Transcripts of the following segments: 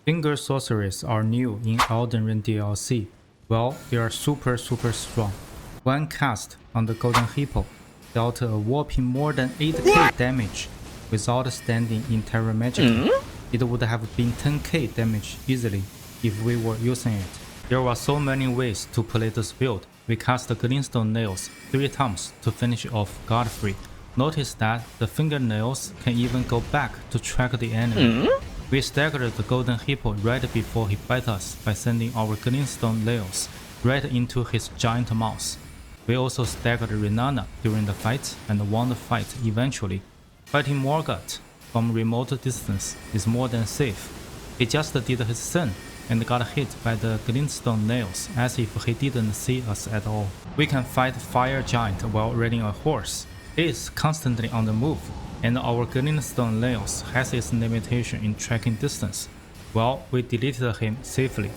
Finger Sorceries are new in Elden Ring DLC. Well, they are super strong. One cast on the Golden Hippo dealt a whopping more than 8k damage without standing in Terra Magica. It would have been 10k damage easily if we were using it. There were so many ways to play this build. We cast the Glintstone Nails 3 times to finish off Godfrey. Notice that the fingernails can even go back to track the enemy. We staggered the Golden Hippo right before he bit us by sending our Glintstone Nails right into his giant mouth. We also staggered Renana during the fight and won the fight eventually. Fighting Morgoth from remote distance is more than safe. He just did his thing and got hit by the Glintstone Nails as if he didn't see us at all. We can fight Fire Giant while riding a horse. He is constantly on the move, and our Glintstone Nails has its limitation in tracking distance. Well, we deleted him safely.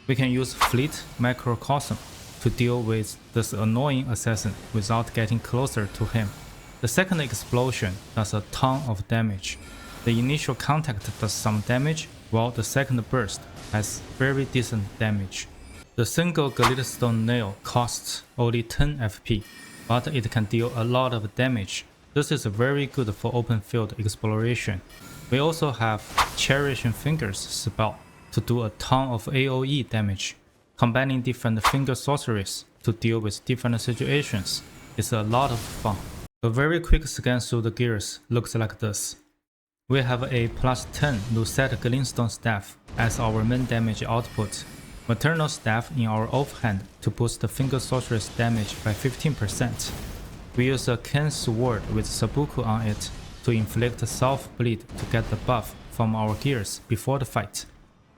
We can use Fleet Macrocosm to deal with this annoying assassin without getting closer to him. The second explosion does a ton of damage. The initial contact does some damage, while the second burst has very decent damage. The single Glintstone Nail costs only 10 FP, but it can deal a lot of damage. This is very good for open field exploration. We also have Cherishing Fingers spell to do a ton of AoE damage. Combining different finger sorceries to deal with different situations is a lot of fun. A very quick scan through the gears looks like this. We have a +10 Lucette Glintstone Staff as our main damage output. Maternal Staff in our offhand to boost the finger sorceries damage by 15%. We use a Ken Sword with Sabuku on it to inflict self-bleed to get the buff from our gears before the fight.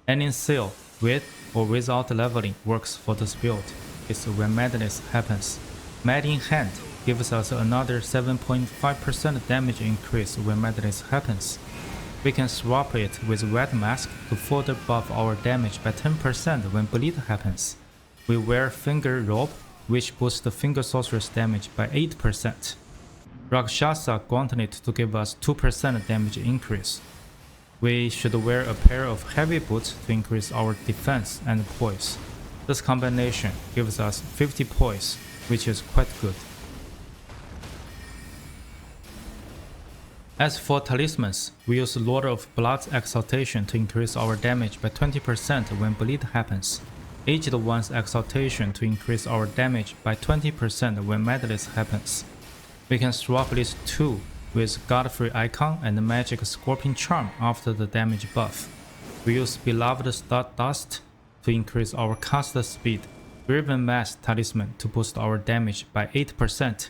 Any seal with or without leveling works for this build. It's when madness happens. Mad in hand gives us another 7.5% damage increase when madness happens. We can swap it with Red Mask to further buff our damage by 10% when bleed happens. We wear Finger Robe, which boosts the finger sorcerer's damage by 8%. Rakshasa Gauntlet to give us 2% damage increase. We should wear a pair of heavy boots to increase our defense and poise. This combination gives us 50 poise, which is quite good. As for talismans, we use Lord of Blood's Exaltation to increase our damage by 20% when bleed happens. Aged One's Exaltation to increase our damage by 20% when madness happens. We can swap these two with Godfrey Icon and Magic Scorpion Charm after the damage buff. We use Beloved Stardust to increase our cast speed, Raven Mask Talisman to boost our damage by 8%.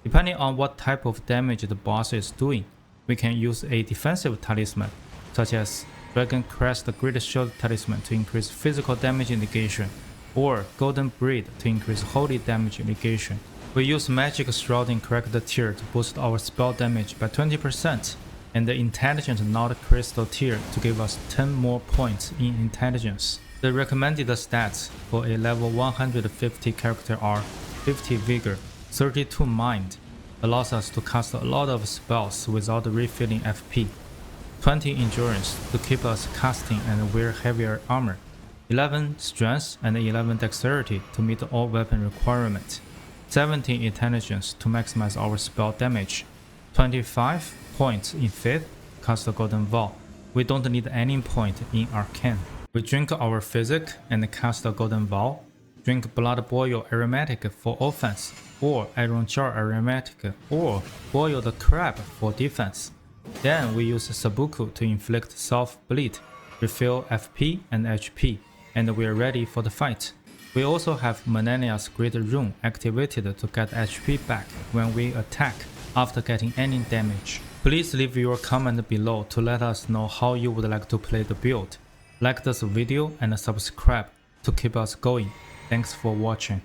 Depending on what type of damage the boss is doing, we can use a defensive talisman, such as Dragon Crest Great Shield Talisman to increase physical damage negation, or Golden Braid to increase holy damage negation. We use Magic Shrouding Character Tier to boost our spell damage by 20%, and the Intelligent Knot Crystal Tier to give us 10 more points in intelligence. The recommended stats for a level 150 character are 50 Vigor, 32 Mind, allows us to cast a lot of spells without refilling FP, 20 Endurance to keep us casting and wear heavier armor, 11 Strength and 11 Dexterity to meet all weapon requirements, 17 Intelligence to maximize our spell damage, 25 points in Faith, cast the Golden Vow. We don't need any point in Arcane. We drink our Physic and cast the Golden Vow. Drink Blood Boil Aromatic for offense, or Iron Jar Aromatic, or Boil the Crab for defense. Then we use Sabuku to inflict self-bleed, refill FP and HP, and we are ready for the fight. We also have Manania's Great Rune activated to get HP back when we attack after getting any damage. Please leave your comment below to let us know how you would like to play the build. Like this video and subscribe to keep us going. Thanks for watching.